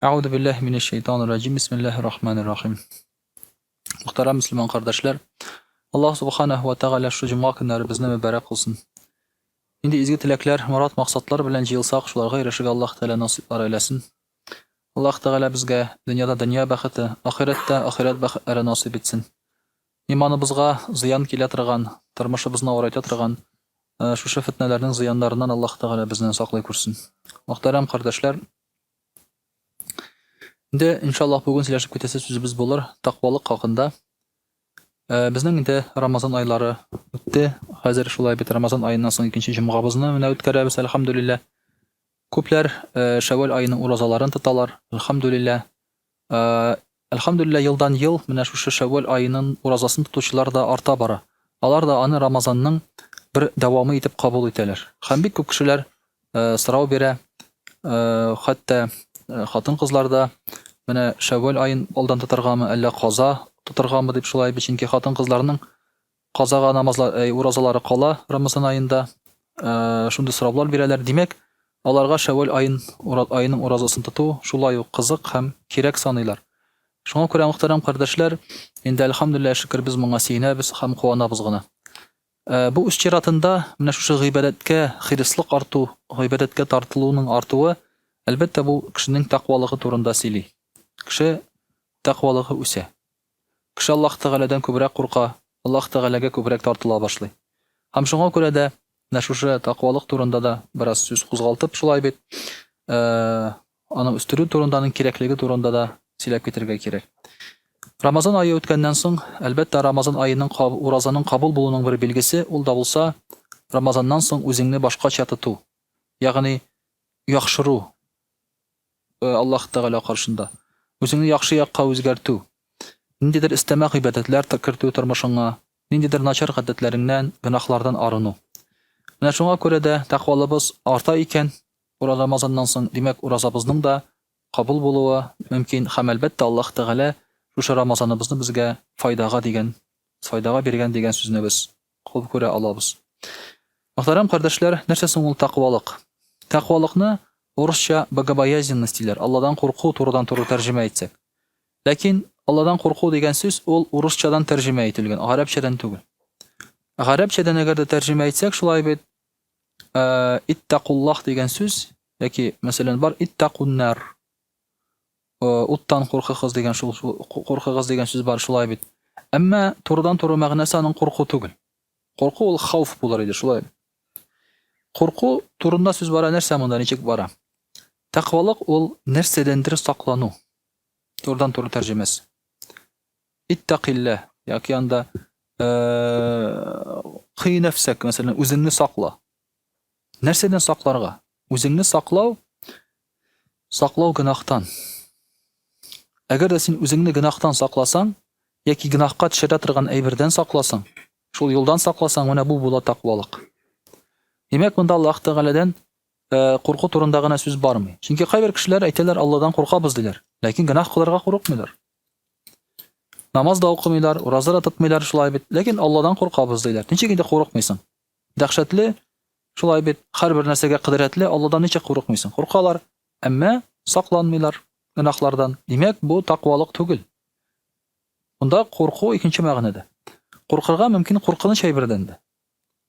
Euzu billahi mineşşeytanirracim. Bismillahirrahmanirrahim. Muhterem Müslüman kardeşler, Allah Subhanahu ve Teala şu cuma günleri bizne mübarek olsun. Indi izgi tilekler, murat maksatlar bilen jıyılsaq şularga erişig Allah Teala nasiplar eylesin. Allah Teala bizge dünyada dünya baxıtı, ahiretde ahiret baxıtları nasip etsin. İmanımızga ziyan kiletirgan, turmuşybızna uğraytırgan şu fitnelerinin ziyanlarından Allah Teala bizden saklay kursun. Muhterem kardeşler, indi inşallah bugün sileşip ketesi sözümüz bolar takvalık hakında. Bizning indi Ramazan ayları o'tdi. Hozir shulay bit Ramazan ayından so'ng ikinci jumg'amizni mana o'tkazamiz alhamdulillah. Ko'plar Şevval ayının urazalarini tutalar. Alhamdulillah. Alhamdulillah yıldan yıl mana şu Şevval ayının urazasını tutuvchilar da arta bora. Alar da ani Ramazanning bir davomi etib qabul etalar. Ham bek ko'p kishilar so'rov bera. Hatto xotin-qizlarda mana Şevval ayın oldan tutargami alla qazo tutargami deb shulay chunki xotin-qizlarning qazoga namozlar urazalari qala Ramazan ayında shunday so'rovlar beralar. Demak, alarga Şevval ayının urazasını tutuv shulay qiziq ham kerak sanaylar. Şuna ko'ra muhtaram kardeşler, endi alhamdulillah şükür biz bunga sevinamiz ham quvonamiz gina. Bu ish chiratında mana shu g'ibatga xirislik ortuv, g'ibatga tortiluvining ortuvi albatta bu kishining taqvoligi to'rinda sili. Kishi taqvoligi o'sa. Kishi Alloh taoladan ko'proq qo'rqa, Alloh taolaga ko'proq tortila boshlaydi. Ham shunga ko'ra da mana shu taqvolik to'rinda da biroz so'z qo'zg'altib shulay bit ana usturi to'rindaning kerakligi to'rinda da silab ketirga kerak. Ramazan ayı o'tgandan so'ng albatta Ramazan ayining urazaning qabul bo'luvining bir belgisi ul da bo'lsa Ramazandan so'ng o'zingni boshqacha tutuv. Ya'ni yaxshiru Alloh taolo qarshында. O'zingni yaxshi yoqqa o'zgartuv. Nindidir istemak ibadatlar kirtuv turmushingga, nindidir nachar odatlaringdan, gunohlardan arinu. Mana shunga ko'ra da taqvolimiz orta ekan, Ramazandan so'ng demak urazabizning da qabul bo'luvi mumkin. Ham albatta Alloh taolo shu Ramazanimizni bizga foydaga bergan degan so'zni biz qabul ko'ra olamiz. Muhtaram kardeşler, narsa ul taqvolik? Taqvolikni Ruscha bogobоязненность diler. Allah'dan korku to'g'ridan to'g'ri tarjima etsak. Lakin Allah'dan korku degan so'z ol Ruschadan tarjima etilgan, Arabchadan tugul. Arabchadan agar da tarjima etsak, shulay bit ittaqulloh degan so'z yoki masalan bor ittaqun nar. O'tdan qo'rqig'iz degan so'z bor shulay bit. Ammo to'g'ridan to'g'ri ma'nosi aning qo'rquv tugul. Qo'rquv ol xavf bo'lar edi shulay. Qo'rquv to'g'rida so'z bor narsa bundan nechik bora. Taqvolik ol narsadandir saqlanu. To'g'ridan to'g'ri tarjimasi. Ittaqillah yoki anda qiy nafsak masalan o'zingni saqla. Narsadan saqlarga. O'zingni saqlav gunohdan. Agar sen o'zingni gunohdan saqlasang yoki gunohga tushira turgan aybirdan saqlasang, shul yo'ldan saqlasang, mana bu bo'la taqvolik. Demak, bunda Alloh taoladan qo'rquv to'g'risida so'z bormi? Chunki qayber kishilar aytadilar Allohdan qo'rqamiz dedilar, lekin gunoh qilarga qo'rqmaylar. Namoz da o'qimaylar, roza da tutmaylar shulay bit, lekin Allohdan qo'rqamiz dedilar. Nechigida qo'rqmaysan? Dahshatli shulay bit, har bir narsaga qidratli Allohdan necha qo'rqmaysan? Qo'rqalar, ammo saqlanmaylar gunohlardan. Demak, bu taqvolik tugul. Bunda qo'rquv ikkinchi ma'noda. Qo'rqirga mumkin qo'rqinish aybirdan-da.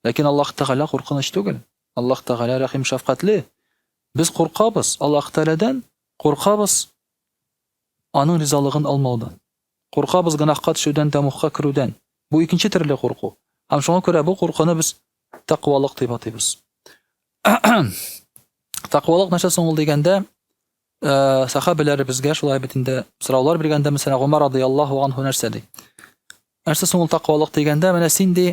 Lekin Alloh taolo qo'rqinish tugul. Alloh taolo rahim shafqatli. Biz qo'rqamiz, Alloh taoladan qo'rqamiz aning rizoligini olmoqdan. Qo'rqamiz gunohga tushuvdan, tamuhga kiruvdan. Bu ikkinchi turli qo'rquv. Ham shunga ko'ra bu qo'rquvni biz taqvolik deb ataymiz. Taqvolik narsa so'ngil deganda sahobalar bizga shulay bitinda so'rovlar berganda, masalan, Umar radhiyallohu anhu narsa deydi. Narsa so'ngil taqvolik deganda mana sindi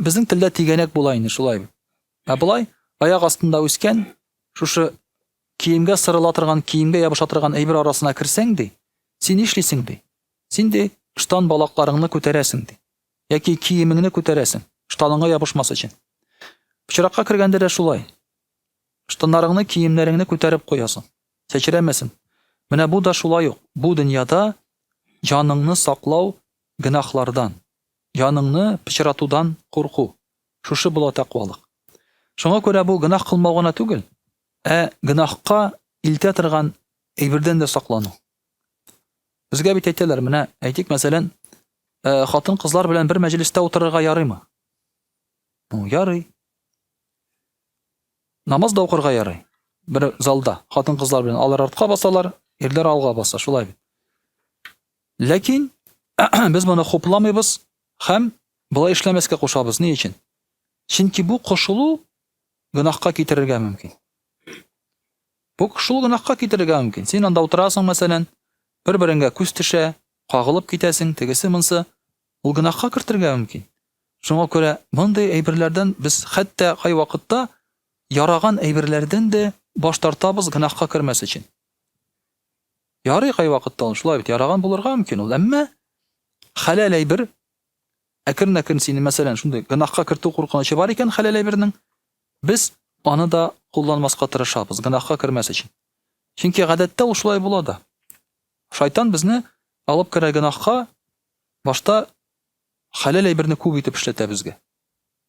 bizning tilda teganak bo'layni shulay. Bulay oyoq ostida o'sgan shu kiyimga sirilatirgan, kiyimga yopishtirgan aybir orasına kirsang de, sen ishlising de. Sen de ishton baloqlaringni ko'tarasan de. Yoki kiyimingni ko'tarasan, ishtoningga yopishmas uchun. Pichroqqa kirganda da shulay. Ishtonlaringni, kiyimlaringni ko'tarib qo'yasan. Kechiramasin. Mana bu da shulay yo'q. Bu dunyoda joningni saqlov gunohlardan, joningni pichratuvdan qo'rquv. Shushi bo'la taqvolik. Shunga ko'ra bu gunoh qilmog'ina tugul. Gunohga илтә торган әйбердән дә саклану. Безгә бит әйтәләр, менә әйтик, мәсәлән, хатын кызлар белән бер мәҗлестә утырырга ярыймы? Ярый. Намаз да укырга ярый. Бер залда хатын кызлар белән алар артка басалар, ирләр алга баса, шулай бит. Ләкин без моны хупламыйбыз һәм булай эшләмәскә кушабыз. Ни өчен? Чөнки бу кушылу гынахка китерергә мөмкин. Бу кушылу гынахка китерергә мөмкин. Син анда утырасың, мәсәлән, бер-береңгә күз төшә, кагылып китәсең, тегесе монсы, ул гынахка кертергә мөмкин. Шуңа күрә мондый әйберләрдән без хәтта кай вакытта яраган әйберләрдән дә баш тартабыз гынахка кермәс өчен. Ярый, кай вакытта ул шулай бит яраган булырга мөмкин ул, әмма хәләл әйбер әкрен-әкрен сине, мәсәлән, шундый гынахка кертү куркынычы бар икән хәләл әйбернең, без аны да кулланмаска тырышабыз гынахка кермәс өчен. Чөнки гадәттә ул шулай була да. Шайтан безне алып керә гынахка, башта хәләл әйберне күп итеп эшләтә безгә.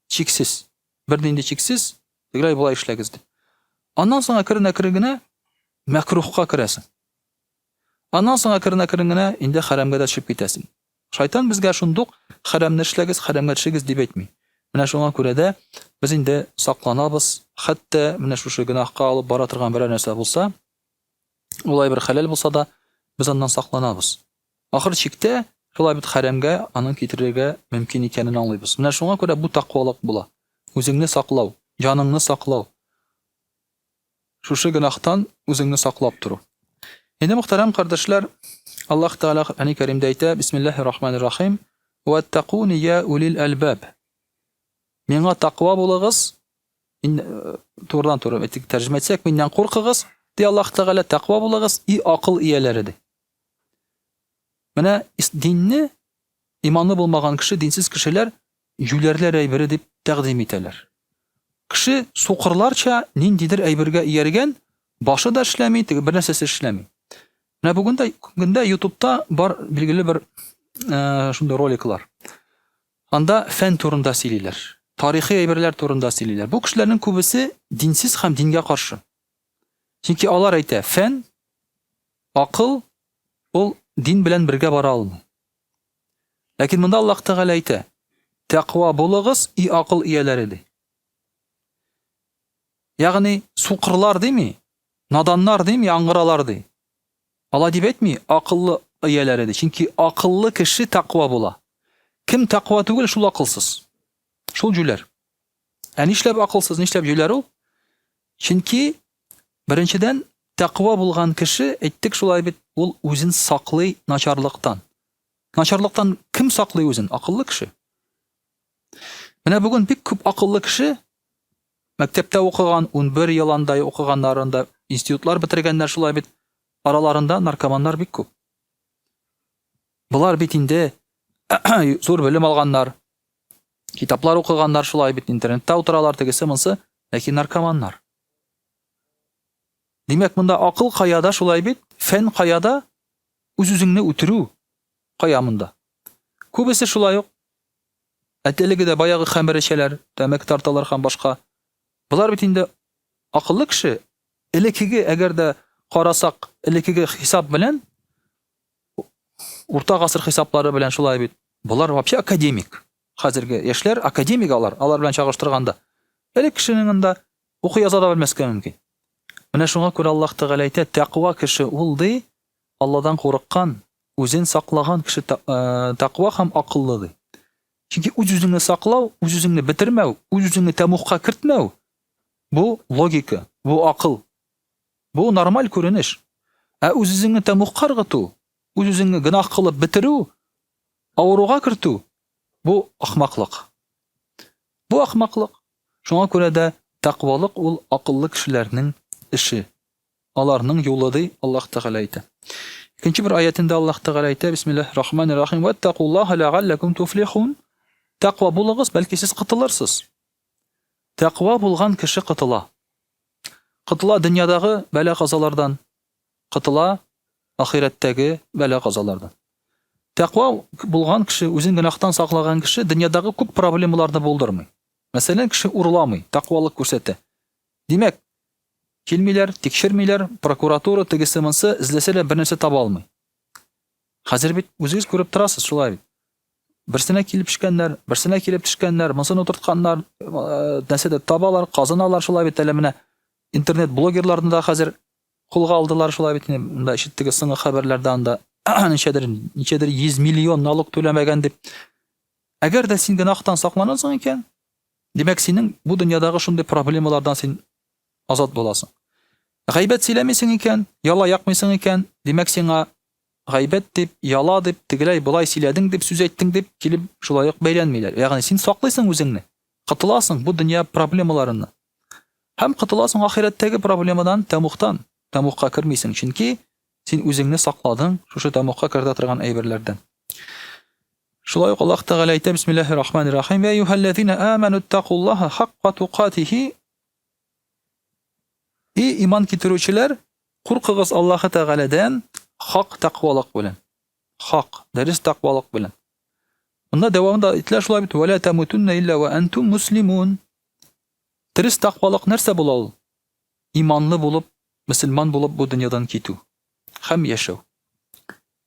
Чиксез, бернинди чиксез, тегеләй булай эшләгез дип. Аннан соң әкрен-әкрен генә мәкрухка керәсең. Аннан соң әкрен-әкрен генә инде хәрәмгә дә төшеп китәсең. Шайтан безгә шундук хәрәмне эшләгез, хәрәмгә төшегез дип әйтми. Менә шуңа күрә дә без инде сакланабыз, хәтта менә шушы гынахка алып бара торган бер нәрсә булса, улай бер хәләл булса да, без аннан сакланабыз. Ахыр чиктә шулай бит хәрәмгә аның китерергә мөмкин икәнен аңлыйбыз. Менә шуңа күрә бу тақвалык була. Үзеңне саклау, җаныңны саклау. Шушы гынахтан үзеңне саклап туру. Инде мөхтәрәм кардәшләр, Аллаһ Тәгалә Коръән Кәримдә әйтә: Бисмиллаһир-рахманир-рахим. Ваттакуни я улил албаб. Миңа тақва булыгыз. Турыдан-туры әйтик, тәрҗемә итсәк, миннән куркыгыз, ди Аллаһ Тәгалә, тақва булыгыз, и акыл ияләре ди. Менә динне иманы булмаган кеше, динсез кешеләр юләрләр әйбере дип тәкъдим итәләр. Кеше сукырларча ниндидер әйбергә ияргән, башы да эшләми, теге бер нәрсәсе эшләми. Менә бүгендә YouTube'та бар билгеле бер шундый роликлар. Анда фән турында сөйлиләр, тарихи әйберләр турында сөйлиләр. Бу кешеләрнең күбесе динсез һәм дингә каршы. Чөнки алар әйтә, фән, акыл ул дин белән бергә бара алмый. Ләкин монда Аллаһ Тәгалә әйтә: "Тақва булыгыз, и акыл ияләре" ди. Ягъни сукырлар дими, наданнар дими, яңгыралар ди. Алла дип әйтми, акыллы ияләре ди. Чөнки акыллы кеше тақва була. Кем тақва түгел, шул акылсыз. Шул җүләр. Нишләп акылсыз, нишләп җүләр ул? Чөнки беренчедән тақва булган кеше, әйттек шулай бит, ул үзен саклый начарлыктан. Начарлыктан кем саклый үзен? Акыллы кеше. Менә бүген бик күп акыллы кеше мәктәптә укыган, 11 ел андай укыганнарында, институтлар бетергәннәр шулай бит, араларында наркоманнар бик күп. Булар бит инде зур белем алганнар, китаплар укыганнар шулай бит, интернетта утыралар, тегесе монсы, ләкин наркоманнар. Димәк, монда акыл каяда шулай бит, фән каяда, үз-үзеңне үтерү каямында. Күбесе шулай ук. Әтелеге дә баягы хәмер эчәләр, тәмәк тарталар һәм башка. Булар бит инде акыллы кеше, элекеге әгәр дә карасак, элекеге хисап белән, урта гасыр хисаплары белән шулай бит. Булар вообще академик. Хәзерге яшьләр академик алар белән чагыштырганда. Элек кешенең анда укый яза да белмәскә мөмкин. Менә шуңа күрә Аллаһ Тәгалә әйтә, тақва кеше ул ди, Алладан курыккан, үзен саклаган кеше тақва һәм акыллы ди. Чөнки үз-үзеңне саклау, үз-үзеңне битермәү, үз-үзеңне тәмухка кертмәү, бу логика, бу акыл. Бу нормаль күренеш. Үз-үзеңне тәмухка ыргыту, үз-үзеңне гынах кылып битерү, авыруга кертү, бу ахмаклык. Бу ахмаклык. Шуңа күрә дә тақвалык ул акыллы кешеләрнең эше. Аларның юлы ди Аллаһ Тәгалә әйтә. Икенче бер аятында Аллаһ Тәгалә әйтә: Бисмиллаһир-рахманир-рахим. Ваттакуллаһа лааллакум туфлихун. Тақва булыгыз, бәлки сез кытылырсыз. Тақва булган кеше кытыла. Кытыла дөньядагы бәла-казалардан, кытыла ахираттагы бәла-казалардан. Тақва булган кеше, үзен гынахтан саклаган кеше дөньядагы күп проблемаларны булдырмый. Мәсәлән, кеше урламый, тақвалык күрсәтә. Димәк, килмиләр, тикшермиләр, прокуратура тегесе монсы эзләсә дә бернәрсә таба алмый. Хәзер бит үзегез күреп торасыз, шулай бит. Берсенә килеп төшкәннәр, берсенә килеп төшкәннәр, монсын утыртканнар, нәрсә дә табалар, казыналар, шулай бит. Әле менә интернет блогерларны да хәзер кулга алдылар, шулай бит. Монда ишеттеге соңгы хәбәрләрдә анда ничәдер 100 миллион налог түләмәгән дип. Әгәр дә син гынахтан сакланасың икән, димәк синең бу дөньядагы шундый проблемалардан син азат буласың. Гайбәт сөйләмисең икән, яла якмыйсың икән, димәк сиңа гайбәт дип, яла дип, тегеләй болай сөйләдең дип, сүз әйттең дип килеп шулай ук бәйләнмиләр. Ягъни син саклыйсың үзеңне, кытыласың бу дөнья проблемаларыннан. Һәм кытыласың ахирәттәге проблемадан, тәмугка кермисең, чөнки син үзеңне сакладың шушы тәмугка кертә торган әйберләрдән. Шулай ук Аллаһ Тәгалә әйтә: Бисмиллаһир-рахманир-рахим. Я аyyuhallazina amanu ittaqulloha haqqa tuqatihi. И иман китерүчеләр, куркыгыз Аллаһ Тәгаләдән хак тақвалык белән. Хак, дөрес тақвалык белән. Монда дәвамында әйтелә шулай бит: "Ва ла тамутунна илля ва антум муслимун." Дөрес тақвалык нәрсә була ул? Иманлы булып, мөселман булып бу дөньядан китү һәм яшәү.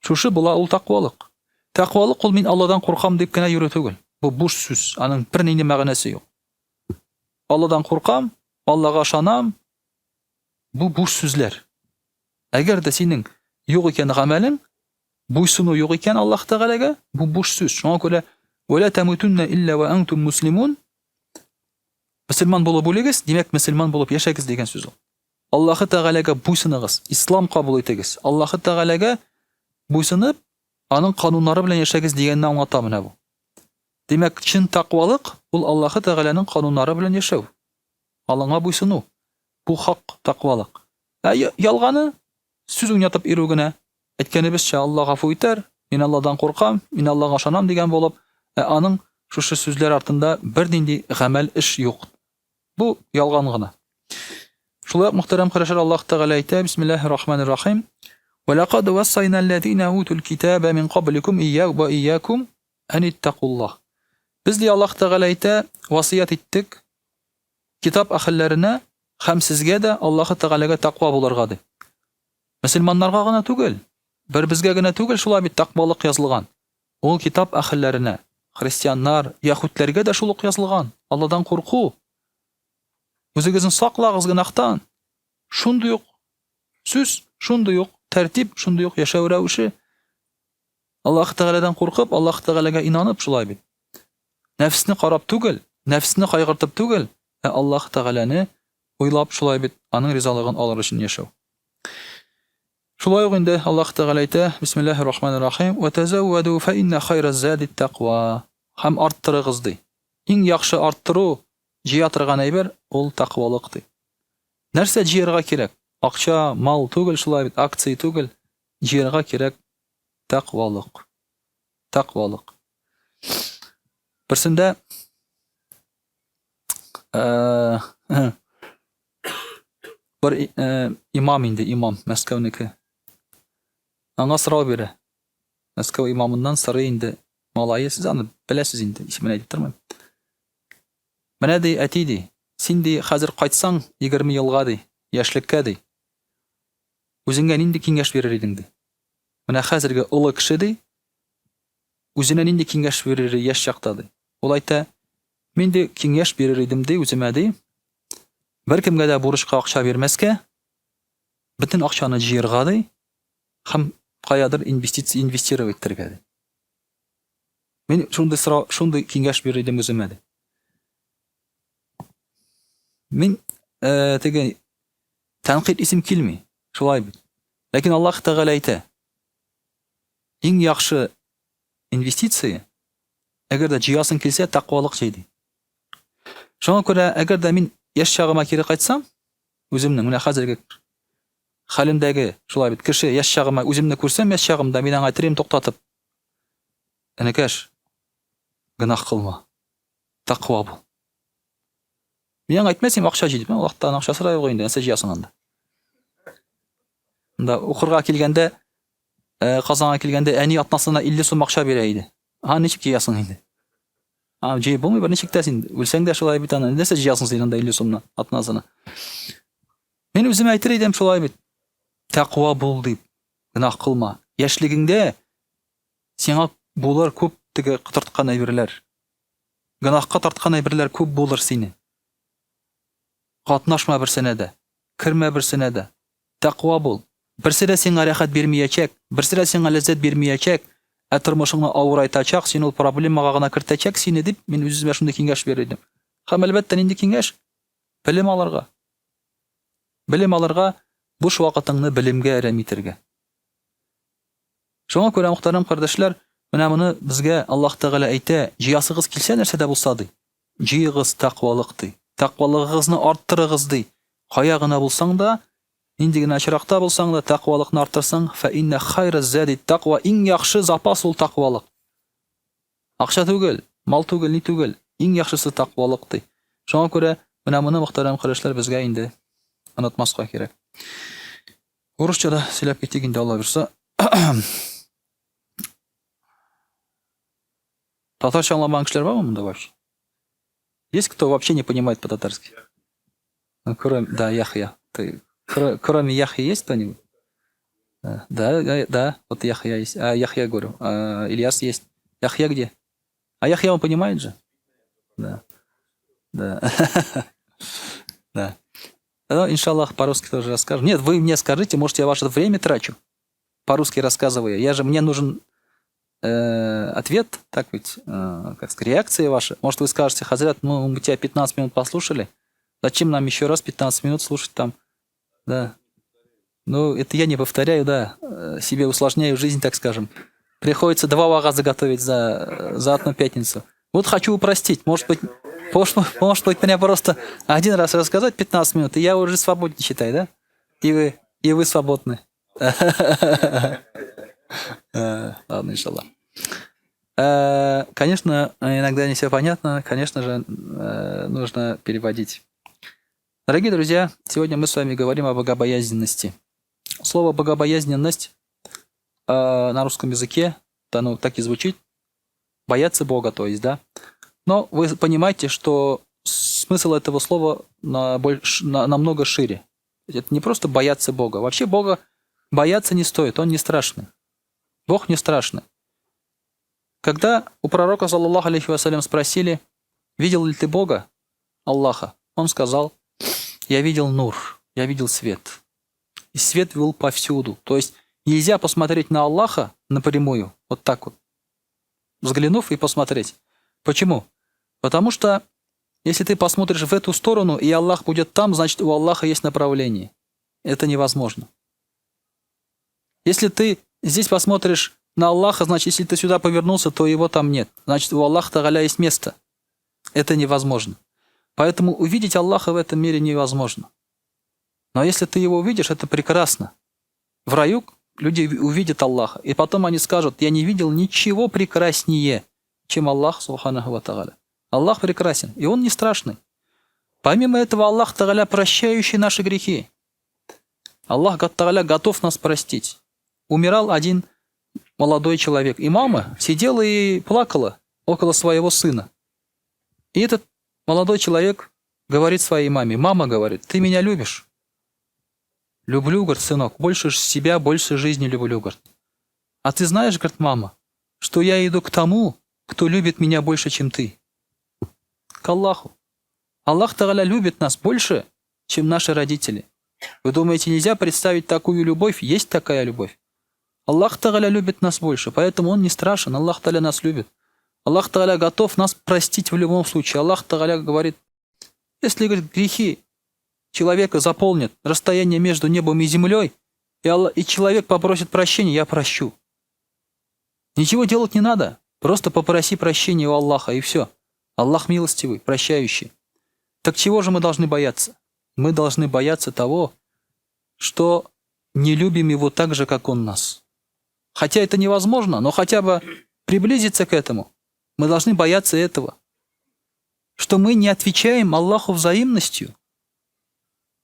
Шушы була ул тақвалык. Тақвалык ул мин Алладан куркам дип кенә йөрү түгел. Бу буш сүз, аның бер нинди мәгънәсе юк. Алладан куркам, Аллага ышанам. Бу буш сүзләр. Әгәр дә синең юк икән гамәлең, буйсыну юк икән Аллаһ Тәгаләгә, бу буш сүз. Шуңа күрә "Ва ла тамутунна илля ва антум муслимун." Мөселман булып үлегез, димәк мөселман булып яшәгез дигән сүз ул. Аллаһ Тәгаләгә буйсыныгыз, ислам кабул итегез. Аллаһ Тәгаләгә буйсынып, аның кануннары белән яшәгез дигәнне аңлата менә бу. Димәк, чын тақвалык ул Аллаһ Тәгаләнең кануннары белән яшәү. Алыңа буйсыну. Бу хак тақвалык. Ялганы сүз уйнатып ирү генә. Әйткәнебезчә, Алла гафу итәр, мин Алладан куркам, мин Аллага ышанам дигән булып, аның шушы сүзләр артында бер нинди гамәл эш юк. Бу ялган гына. Шулай мөхтәрәм кардәшләр, Аллаһ Тәгалә әйтә: Бисмиллаһир-рахманир-рахим. "Ва лaqad wassayna alladhina utul kitaba min qablikum iyyakum wa iyyakum an ittaqullah." Без ди Аллаһ Тәгалә әйтә, васыят иттек китап әһелләренә һәм сезгә дә Аллаһ Тәгаләгә тақва булырга ди. Мөселманнарга гына түгел, бер безгә генә түгел, шулай бит тақвалык язылган. Ул китап әһелләренә, христианнар, яһүдләргә дә шул ук язылган. Алладан курку. Үзегезне саклагыз гынахтан. Шундый ук сүз, шундый ук тәртип, шундый ук яшәү рәвеше. Аллаһ Тәгаләдән куркып, Аллаһ Тәгаләгә инанып шулай бит. Нәфсне карап түгел, нәфсне кайгыртып түгел, Аллаһ Тәгаләне уйлап шулай бит аның ризалыгын алыр өчен яшәү. Шулай ук инде Аллаһ Тәгалә әйтә: Бисмиллаһир-рахманир-рахим. "Ва тазавваду фа инна хайраз-зади ат-тaqва." Һәм арттырыгыз ди. Иң яхшы арттыру, җыя торган әйбер ул тақвалык ди. Нәрсә җыярга кирәк? Акча, мал түгел, шулай бит, акция түгел. Җыярга кирәк тақвалык. Тақвалык. Берсендә бер имам инде, имам Мәскәүнеке. Аңа сорау бирә. Мәскәү имамыннан сорый инде. Малайы, сез аны беләсез инде, исемен әйтеп тормыйм. Менә ди, әти ди, син ди хәзер кайтсаң 20 елга ди, яшьлеккә ди. Үзеңгә нинди киңәш бирер идең ди? Менә хәзерге улы кеше ди, үзенә нинди киңәш бирер яшь чакта ди? Ул әйтә: "Мин ди киңәш бирер идем ди, үземә ди, беркемгә дә бурычка акча бирмәскә, бөтен акчаны җыярга ди, һәм каядыр инвестировать итәргә ди. Мин шундый киңәш бирер идем үземә ди. Мин теге тәнкыйть исем килми, шулай бит. Ләкин Аллаһ Тәгалә әйтә: иң яхшы инвестиция, әгәр дә җыясың килсә, тақвалык җыйды. Шуңа күрә, әгәр дә мин яшь чагыма кире кайтсам, үземнең менә хәзерге хәлемдәге шулай бит кеше яшь чагыма үземне күрсәм, яшь чагымда мин аңа трем токтатып: "Энекәш, гынах кылма. Тақва бул." Мин аңа әйтмәсем, акча җыйдым, Аллаһтан акча сорай юк инде, нәрсә җыясың анда? Анда укырга килгәндә, Казанга килгәндә әни атнасына 50 сум акча бирә иде. Ничек җыясың инде? Җыеп булмый, бер ничек тә син үлсәң дә шулай бит аны. Нәрсә җыясың син анда 50 сумны атнасына? Мен өзім айтыр едім шулай бит. Тақуа бол деп, гүнах қылма. Яшьлегеңдә сиңа булыр күп теге тартқан әйберләр. Гүнахка тарткан әйберләр күп булыр сине. Катнашма берсенә дә, кирмә берсенә дә. Тақуа бул. Берсе дә сиңа рәхәт бирмәячәк, берсе дә сиңа ләззәт бирмәячәк, ә тормышыңны авырайтачак, син ул проблемага гына кертәчәк сине дип, мен үземә шундый киңәш бирдем. Һәм әлбәттә нинди киңәш? Белем алырга. Белем алырга, буш вакытыңны белемгә әрәм итәргә. Шуңа күрә мөхтәрәм кардәшләр, менә моны безгә Аллаһ Тәгалә әйтә, җыясыгыз килсә нәрсә дә булса ди. Җыегыз тақвалык ди. Тақвалыгыгызны арттырыгыз ди. Кая гына булсаң да, инде генә чиракта булсаң да тақвалыкны арттырсаң, фа инна хайра зади тақва, иң яхшы запас ул тақвалык. Акча түгел, мал түгел, ни түгел, иң яхшысы тақвалык ди. Шуңа күрә менә моны мөхтәрәм кардәшләр безгә инде онытмаска кирәк. Урысчада сөйләп китик инде Алла бирсә. Татарча аңламаган кешеләр бармы монда вообще? Есть кто вообще не понимает по-татарски? Кроме, да, Яхья. Кроме Яхьи есть кто-нибудь? Да, вот Яхья есть. А Яхья говорю. Ильяс есть. Яхья где? А Яхья он понимает же? Да. Да. Да. Ну, иншаллах, по-русски тоже расскажем. Нет, вы мне скажите, может, я ваше время трачу, по-русски рассказываю. Мне нужен ответ, так ведь, как сказать, реакция ваша. Может, вы скажете, Хазрат, мы тебя 15 минут послушали, зачем нам еще раз 15 минут слушать там? Да. Ну, это я не повторяю, да, себе усложняю жизнь, так скажем. Приходится 2 вагаза готовить за одну пятницу. Вот хочу упростить, может быть, мне просто один раз рассказать 15 минут, и я уже свободен, считай, да? И вы свободны. Ладно, иншаллах. Конечно, иногда не все понятно, конечно же, нужно переводить. Дорогие друзья, сегодня мы с вами говорим о богобоязненности. Слово богобоязненность на русском языке, оно так и звучит, бояться Бога, то есть, да. Но вы понимаете, что смысл этого слова намного шире. Это не просто бояться Бога. Вообще Бога бояться не стоит, он не страшный. Бог не страшный. Когда у пророка, саллаллаху алейхи вассалям, спросили, видел ли ты Бога, Аллаха, он сказал, я видел нур, я видел свет. И свет вел повсюду. То есть нельзя посмотреть на Аллаха напрямую, вот так вот, взглянув и посмотреть. Почему? Потому что если ты посмотришь в эту сторону, и Аллах будет там, значит, у Аллаха есть направление. Это невозможно. Если ты здесь посмотришь на Аллаха, значит, если ты сюда повернулся, то его там нет. Значит, у Аллаха Тааля есть место. Это невозможно. Поэтому увидеть Аллаха в этом мире невозможно. Но если ты его увидишь, это прекрасно. В раю люди увидят Аллаха, и потом они скажут, я не видел ничего прекраснее, чем Аллах, субханаху ва тааля. Аллах прекрасен, и он не страшный. Помимо этого, Аллах Тааля прощающий наши грехи. Аллах Тааля готов нас простить. Умирал один молодой человек, и мама сидела и плакала около своего сына. И этот молодой человек говорит своей маме, мама говорит, ты меня любишь? Люблю, говорит, сынок, больше себя, больше жизни люблю, говорит. А ты знаешь, говорит, мама, что я иду к тому, кто любит меня больше, чем ты. К Аллаху. Аллах Тааля любит нас больше, чем наши родители. Вы думаете, нельзя представить такую любовь? Есть такая любовь. Аллах Тааля любит нас больше, поэтому Он не страшен. Аллах Тааля нас любит. Аллах Тааля готов нас простить в любом случае. Аллах Тааля говорит, если, говорит, грехи человека заполнят расстояние между небом и землей, и человек попросит прощения, я прощу. Ничего делать не надо. Просто попроси прощения у Аллаха, и все. Аллах милостивый, прощающий. Так чего же мы должны бояться? Мы должны бояться того, что не любим Его так же, как Он нас. Хотя это невозможно, но хотя бы приблизиться к этому. Мы должны бояться этого. Что мы не отвечаем Аллаху взаимностью.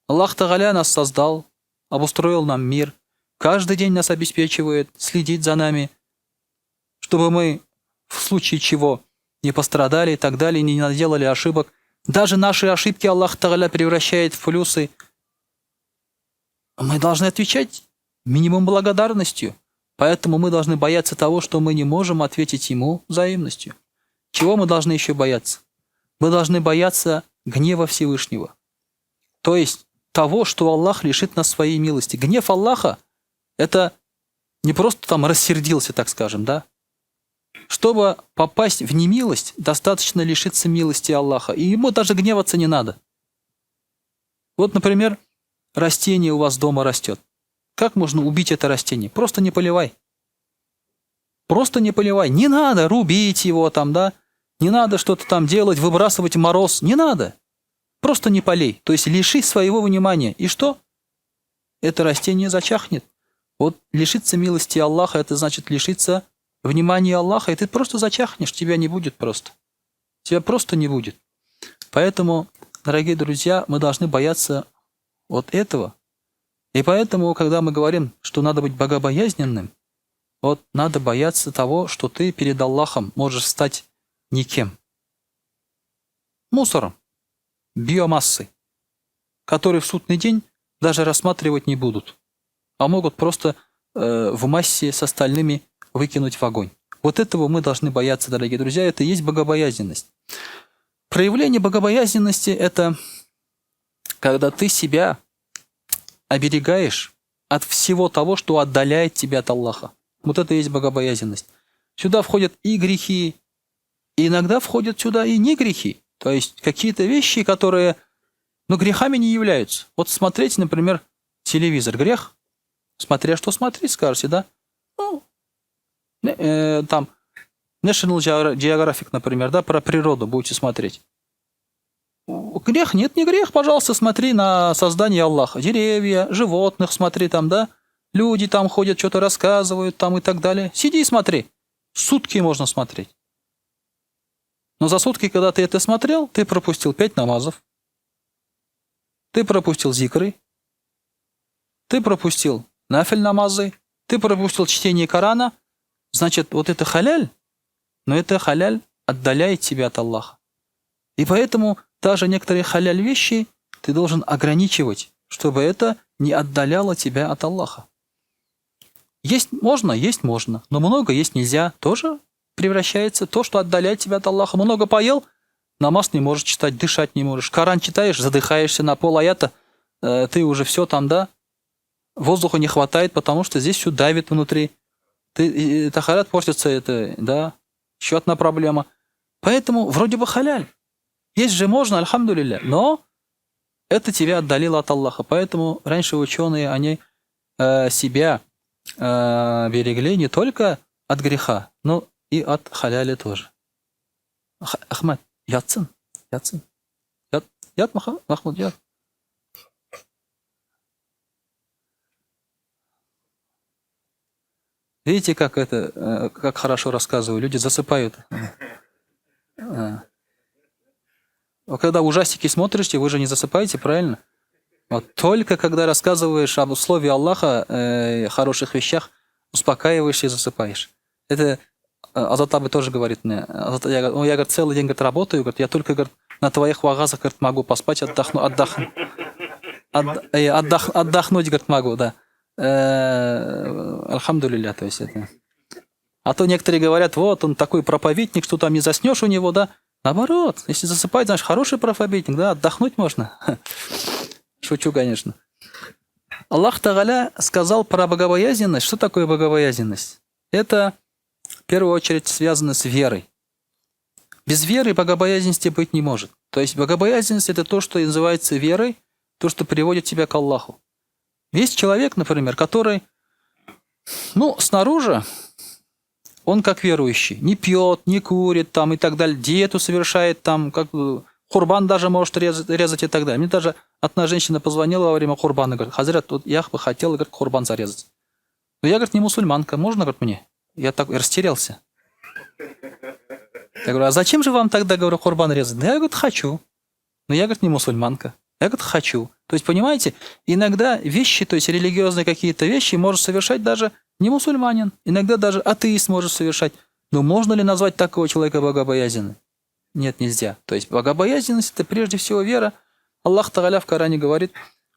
Аллах Тааля нас создал, обустроил нам мир, каждый день нас обеспечивает, следит за нами, чтобы мы в случае чего не пострадали и так далее, не наделали ошибок. Даже наши ошибки Аллах Тааля превращает в плюсы. мы должны отвечать минимум благодарностью. Поэтому мы должны бояться того, что мы не можем ответить ему взаимностью. Чего мы должны еще бояться? Мы должны бояться гнева Всевышнего. То есть того, что Аллах лишит нас своей милости. Гнев Аллаха – это не просто там рассердился, так скажем, да? Чтобы попасть в немилость, достаточно лишиться милости Аллаха. И ему даже гневаться не надо. Вот, например, растение у вас дома растет. Как можно убить это растение? Просто не поливай. Просто не поливай. Не надо рубить его там, да? Не надо что-то там делать, выбрасывать в мороз. Не надо. Просто не полей. То есть лиши своего внимания. И что? Это растение зачахнет. Вот лишиться милости Аллаха, это значит лишиться внимания Аллаха, и ты просто зачахнешь, тебя не будет просто. Тебя просто не будет. Поэтому, дорогие друзья, мы должны бояться вот этого. И поэтому, когда мы говорим, что надо быть богобоязненным, вот надо бояться того, что ты перед Аллахом можешь стать никем. Мусором, биомассой, который в судный день даже рассматривать не будут, а могут просто в массе с остальными выкинуть в огонь. Вот этого мы должны бояться, дорогие друзья, это и есть богобоязненность. Проявление богобоязненности – это когда ты себя оберегаешь от всего того, что отдаляет тебя от Аллаха. Вот это и есть богобоязненность. Сюда входят и грехи, и иногда входят сюда и не грехи. То есть какие-то вещи, которые, грехами не являются. Вот смотреть, например, телевизор – грех. Смотря что смотреть, скажете, да? Там National Geographic, например, да, про природу будете смотреть. Грех? Нет, не грех, пожалуйста, смотри на создание Аллаха. Деревья, животных смотри там, да? Люди там ходят, что-то рассказывают там и так далее. Сиди и смотри. Сутки можно смотреть. Но за сутки, когда ты это смотрел, ты пропустил 5 намазов. Ты пропустил зикры. Ты пропустил нафиль намазы. Ты пропустил чтение Корана. Значит, вот это халяль, но это халяль отдаляет тебя от Аллаха. И поэтому даже некоторые халяль вещи ты должен ограничивать, чтобы это не отдаляло тебя от Аллаха. Есть можно, но много есть нельзя. Тоже превращается то, что отдаляет тебя от Аллаха. Много поел, намаз не можешь читать, дышать не можешь. Коран читаешь, задыхаешься на пол аята, ты уже все там, да, воздуха не хватает, потому что здесь все давит внутри. Тахарат портится, это, да, еще одна проблема. Поэтому вроде бы халяль. Есть же можно, альхамдулилля, но это тебя отдалило от Аллаха. Поэтому раньше ученые, они себя берегли не только от греха, но и от халяля тоже. Ахмад, ятсын. Ят, Махмуд, ят. Видите, как хорошо рассказываю, люди засыпают. Когда ужастики смотрите, вы же не засыпаете, правильно? Вот только когда рассказываешь об условии Аллаха, хороших вещах, успокаиваешься и засыпаешь. Это Азат Абы тоже говорит мне. Я, говорит, целый день, говорит, работаю, говорит, я только, говорит, на твоих вагазах, говорит, могу поспать, отдохнуть, говорит, могу, да. Альхамдулилля, то есть это. А то некоторые говорят, вот он такой проповедник, что там не заснешь у него, да. Наоборот, если засыпать, значит, хороший проповедник, да, отдохнуть можно. Шучу, конечно. Аллах Тааля сказал про богобоязненность. Что такое богобоязненность? Это, в первую очередь, связано с верой. Без веры богобоязненности быть не может. То есть богобоязненность – это то, что называется верой, то, что приводит тебя к Аллаху. Есть человек, например, который, снаружи, он как верующий, не пьет, не курит там и так далее, диету совершает там, как хурбан даже может резать и так далее. Мне даже одна женщина позвонила во время хурбана, говорит, Хазрат, вот я бы хотела, говорит, хурбан зарезать. Но я, говорит, не мусульманка, можно, говорит, мне? Я так растерялся. Я говорю, а зачем же вам тогда, говорю, хурбан резать? Да я, говорит, хочу. Но я, говорит, не мусульманка. Я, говорит, хочу. То есть, понимаете, иногда вещи, то есть религиозные какие-то вещи может совершать даже не мусульманин. Иногда даже атеист может совершать. Но можно ли назвать такого человека богобоязненным? Нет, нельзя. То есть богобоязненность – это прежде всего вера. Аллах Тааля в Коране говорит,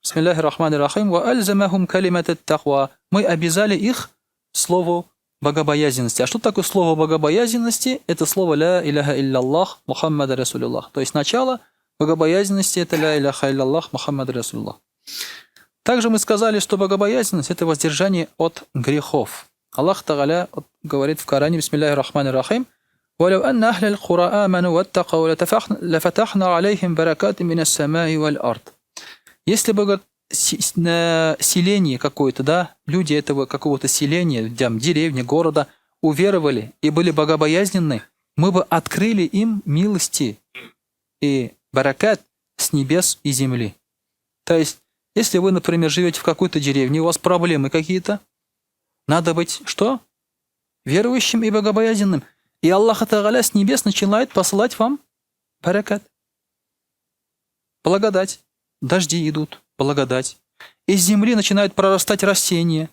Бисмиллахи рахмани рахим. Ва альзамахум калимат таква. Мы обязали их слову богобоязненности. А что такое слово богобоязненности? Это слово ля иляха илляллах Мухаммад Расулуллах. То есть начало богобоязненности это ля иляха илляллах Мухаммад Расулуллах. Также мы сказали, что богобоязненность это воздержание от грехов. Аллах Тааля говорит в Коране, бисмиллахи рахмани рахим: «Валау анна ахля аль-кура аману ваттакау лафатахна алейхим баракатин мина ас-самаи валь ард». Если бы селение какое-то, да, люди этого какого-то селения, деревни, города, уверовали и были богобоязненны, мы бы открыли им милости и баракат с небес и земли. То есть, если вы, например, живете в какой-то деревне, у вас проблемы какие-то, надо быть что? Верующим и богобоязненным. И Аллах Тааля с небес начинает посылать вам баракат. Благодать. Дожди идут. Благодать. Из земли начинают прорастать растения.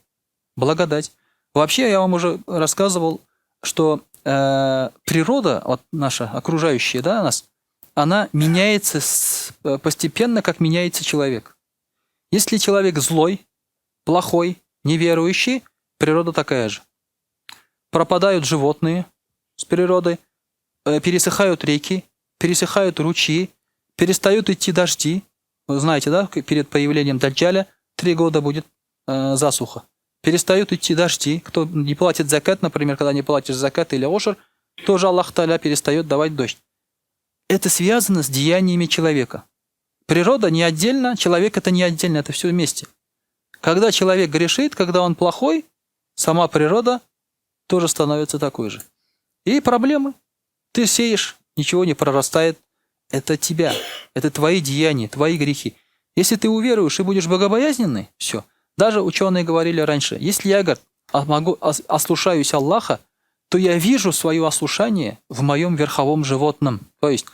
Благодать. Вообще, я вам уже рассказывал, что природа, вот наша окружающая, да, нас, она меняется постепенно, как меняется человек. Если человек злой, плохой, неверующий, природа такая же. Пропадают животные с природой, пересыхают реки, пересыхают ручьи, перестают идти дожди. Вы знаете, да, перед появлением Даджаля 3 года будет засуха. Перестают идти дожди. Кто не платит закат, например, когда не платишь закат или ошер, тоже Аллах Тааля перестает давать дождь. Это связано с деяниями человека. Природа не отдельно, человек это не отдельно, это все вместе. Когда человек грешит, когда он плохой, сама природа тоже становится такой же. И проблемы. Ты сеешь, ничего не прорастает. Это тебя, это твои деяния, твои грехи. Если ты уверуешь и будешь богобоязненный, все. Даже ученые говорили раньше, если я, говорит, ослушаюсь Аллаха, то я вижу свое ослушание в моем верховом животном. То есть,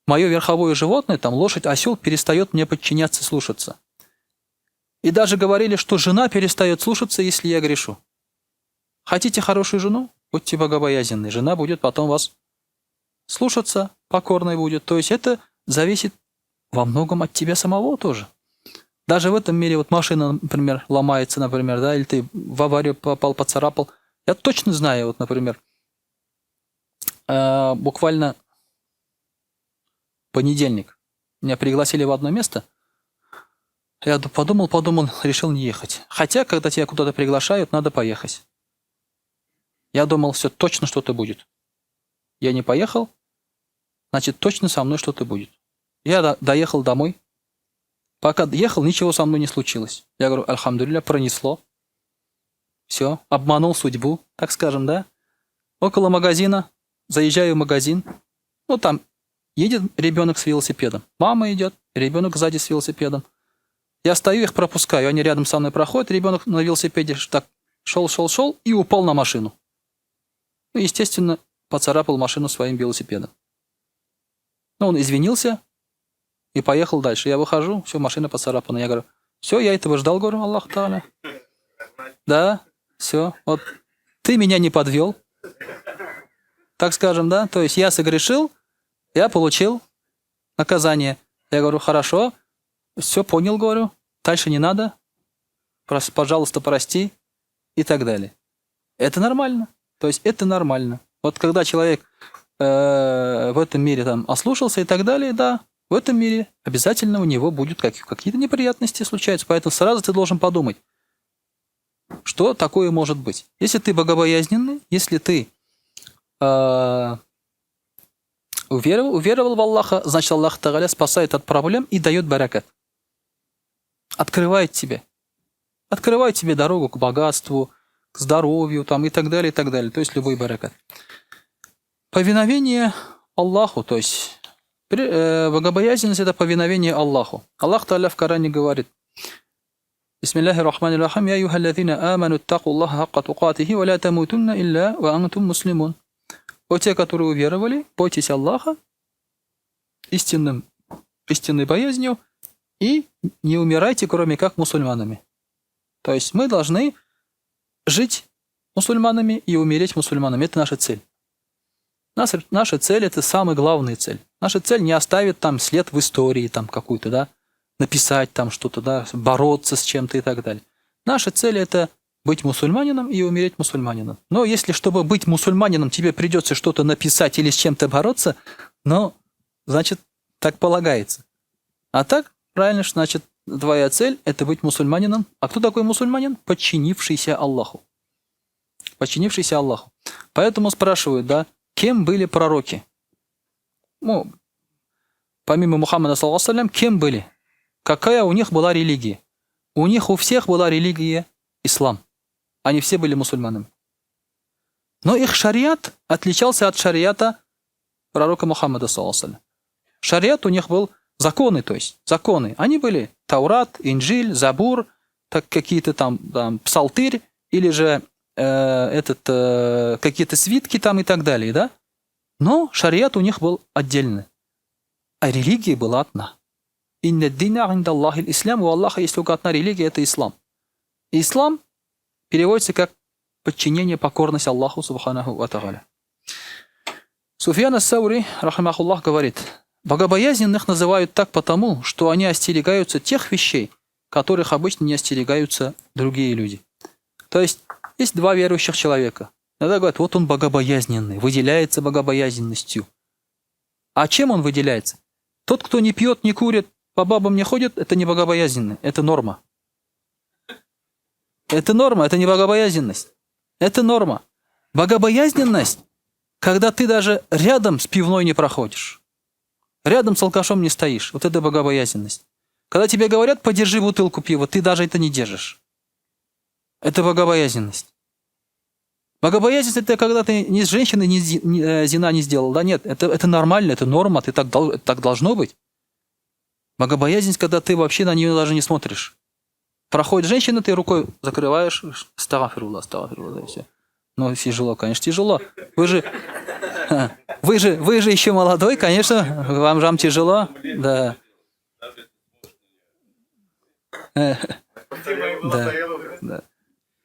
мое верховое животное, там лошадь, осел, перестает мне подчиняться, слушаться. И даже говорили, что жена перестает слушаться, если я грешу. Хотите хорошую жену? Будьте богобоязненны. Жена будет потом вас слушаться, покорной будет. То есть это зависит во многом от тебя самого тоже. Даже в этом мире вот машина, например, ломается, например, да, или ты в аварию попал, поцарапал. Я точно знаю, вот, например, буквально понедельник меня пригласили в одно место. Я подумал, решил не ехать. Хотя, когда тебя куда-то приглашают, надо поехать. Я думал, все, точно что-то будет. Я не поехал, значит, точно со мной что-то будет. Я доехал домой. Пока ехал, ничего со мной не случилось. Я говорю, альхамдулилля, пронесло. Все, обманул судьбу, так скажем, да. Около магазина, заезжаю в магазин. Ну, там едет ребенок с велосипедом. Мама идет, ребенок сзади с велосипедом. Я стою, их пропускаю, они рядом со мной проходят, ребенок на велосипеде так шел и упал на машину. Ну, естественно, поцарапал машину своим велосипедом. Ну, он извинился и поехал дальше. Я выхожу, все, машина поцарапана. Я говорю, все, я этого ждал, говорю, Аллах Тааля. Да, все, вот ты меня не подвел. Так скажем, да, то есть я согрешил, я получил наказание. Я говорю, хорошо, все, понял, говорю, дальше не надо, пожалуйста, прости и так далее. Это нормально, то есть это нормально. Вот когда человек в этом мире там ослушался и так далее, да, в этом мире обязательно у него будут какие-то неприятности случаются, поэтому сразу ты должен подумать, что такое может быть. Если ты богобоязненный, если ты уверовал в Аллаха, значит Аллах Тааля спасает от проблем и дает баракат. Открывает тебе дорогу к богатству, к здоровью там, и так далее, и так далее. То есть любой баракат. Повиновение Аллаху, то есть богобоязненность это повиновение Аллаху. Аллах Тааля в Коране говорит: Бисмиллахи рахмани рахим, я юхаллазина аману аттакуллаха хакка тукатихи, ва ля тамутунна илля ва антум муслимун. О те, которые уверовали, бойтесь Аллаха истинной боязнью и не умирайте, кроме как мусульманами. То есть мы должны жить мусульманами и умереть мусульманами. Это наша цель. Наша цель – это самая главная цель. Наша цель не оставит там след в истории там какую-то, да. написать там что-то, да, бороться с чем-то и так далее. Наша цель – это быть мусульманином и умереть мусульманином. Но если, чтобы быть мусульманином, тебе придется что-то написать или с чем-то бороться, ну, значит, так полагается. А так, правильно, что значит, твоя цель – это быть мусульманином. А кто такой мусульманин? Подчинившийся Аллаху. Подчинившийся Аллаху. Поэтому спрашивают, да, кем были пророки? Ну, помимо Мухаммада, саллаллаху алейхи, кем были? Какая у них была религия? У них у всех была религия ислам. Они все были мусульманами. Но их шариат отличался от шариата пророка Мухаммада, саллаллаху алейхи. Шариат у них был законы, то есть законы. Они были Таурат, Инджиль, Забур, так какие-то там псалтырь, или же какие-то свитки там и так далее, да? Но шариат у них был отдельный. А религия была одна. Инна дина инда Аллахи ислам, у Аллаха есть только одна религия, это ислам. И ислам переводится как подчинение, покорность Аллаху субханаху ва тааля. Суфьян ас-Саури, рахимахуллах, говорит, богобоязненных называют так потому, что они остерегаются тех вещей, которых обычно не остерегаются другие люди. То есть два верующих человека. Иногда говорят, вот он богобоязненный, выделяется богобоязненностью. А чем он выделяется? Тот, кто не пьет, не курит, по бабам не ходит, это не богобоязненный, это норма. Это норма, это не богобоязненность. Это норма. Богобоязненность, когда ты даже рядом с пивной не проходишь. Рядом с алкашом не стоишь. Вот это богобоязненность. Когда тебе говорят, подержи бутылку пива, ты даже это не держишь. Это богобоязненность. Богобоязненность – это когда ты ни с женщиной ни зина не сделал. Да нет, это нормально, это норма, так должно быть. Богобоязненность, когда ты вообще на нее даже не смотришь. Проходит женщина, ты рукой закрываешь, астагфируллах, и все. Ну, тяжело, конечно, тяжело. Вы же еще молодой, конечно, вам тяжело. Да. Да.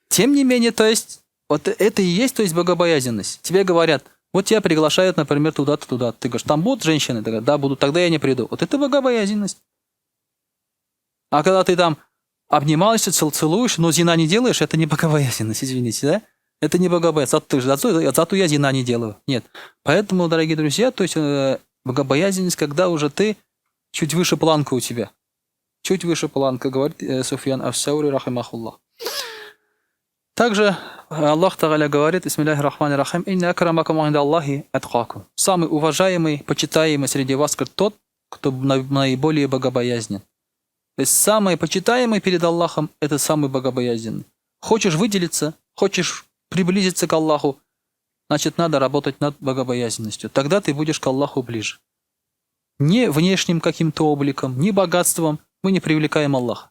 Тем не менее, то есть, вот это и есть, то есть, богобоязненность. Тебе говорят, вот тебя приглашают, например, туда-то, туда. Ты говоришь, там будут женщины? Ты говоришь, да, будут, тогда я не приду. Вот это богобоязненность. А когда ты там обнимаешься, целуешь, но зина не делаешь, это не богобоязненность, извините, да? Это не богобоязненность. Зато я зина не делаю. Нет. Поэтому, дорогие друзья, то есть, богобоязненность, когда уже ты чуть выше планка у тебя. Чуть выше планка, говорит Суфьян ас-Саури, рахимахуллах. Также Аллах Тааля говорит, Бисмиллахи рахмани рахим, инна акрамакум инда Аллахи аткакум. Самый уважаемый, почитаемый среди вас тот, кто наиболее богобоязнен. То есть самый почитаемый перед Аллахом – это самый богобоязненный. Хочешь выделиться, хочешь приблизиться к Аллаху, значит, надо работать над богобоязненностью. Тогда ты будешь к Аллаху ближе. Не внешним каким-то обликом, не богатством мы не привлекаем Аллаха.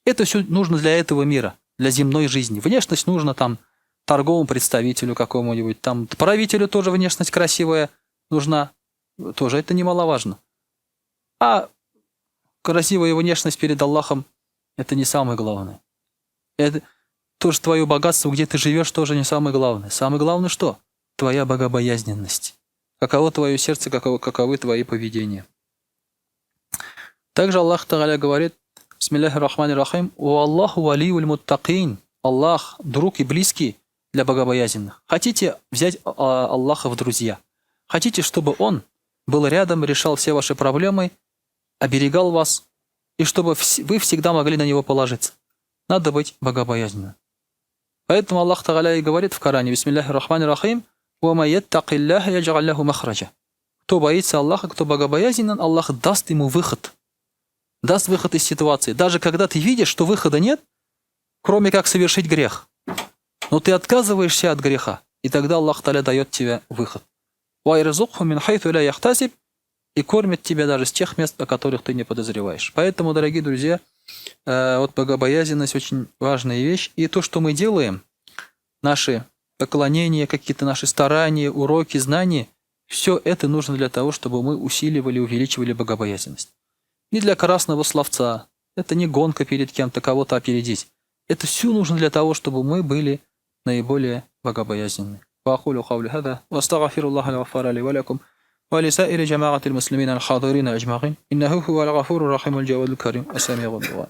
Это все нужно для этого мира, для земной жизни. Внешность нужна там торговому представителю какому-нибудь, там правителю тоже внешность красивая нужна, тоже это немаловажно. А красивая внешность перед Аллахом – это не самое главное. Это тоже твое богатство, где ты живешь, тоже не самое главное. Самое главное что? Твоя богобоязненность. Каково твое сердце, каковы твои поведения. Также Аллах Тааля говорит, Бисмиллахи рахмани рахим, «Ва Аллаху валиюль муттакин». Аллах – друг и близкий для богобоязненных. Хотите взять Аллаха в друзья? Хотите, чтобы Он был рядом, решал все ваши проблемы, оберегал вас, и чтобы вы всегда могли на Него положиться? Надо быть богобоязненным. Поэтому Аллах Тааля и говорит в Коране, Бисмиллахи рахмани рахим, «Ва ма яттаки Аллаха ядж'аль лаху махраджа». Кто боится Аллаха, кто богобоязнен, Аллах даст ему выход. Даст выход из ситуации. Даже когда ты видишь, что выхода нет, кроме как совершить грех. Но ты отказываешься от греха. И тогда Аллах Та'аля дает тебе выход. И кормит тебя даже с тех мест, о которых ты не подозреваешь. Поэтому, дорогие друзья, вот богобоязненность очень важная вещь. И то, что мы делаем, наши поклонения, какие-то наши старания, уроки, знания, все это нужно для того, чтобы мы усиливали, увеличивали богобоязненность. Не для красного словца. Это не гонка перед кем-то, кого-то опередить. Это все нужно для того, чтобы мы были наиболее богобоязненны. وأقول قولي هذا وأستغفر الله الغفار لي ولكم ولسائر جماعة المسلمين الحاضرين أجمعين إنه هو الغفور الرحيم الجواد الكريم السميع الدعاء.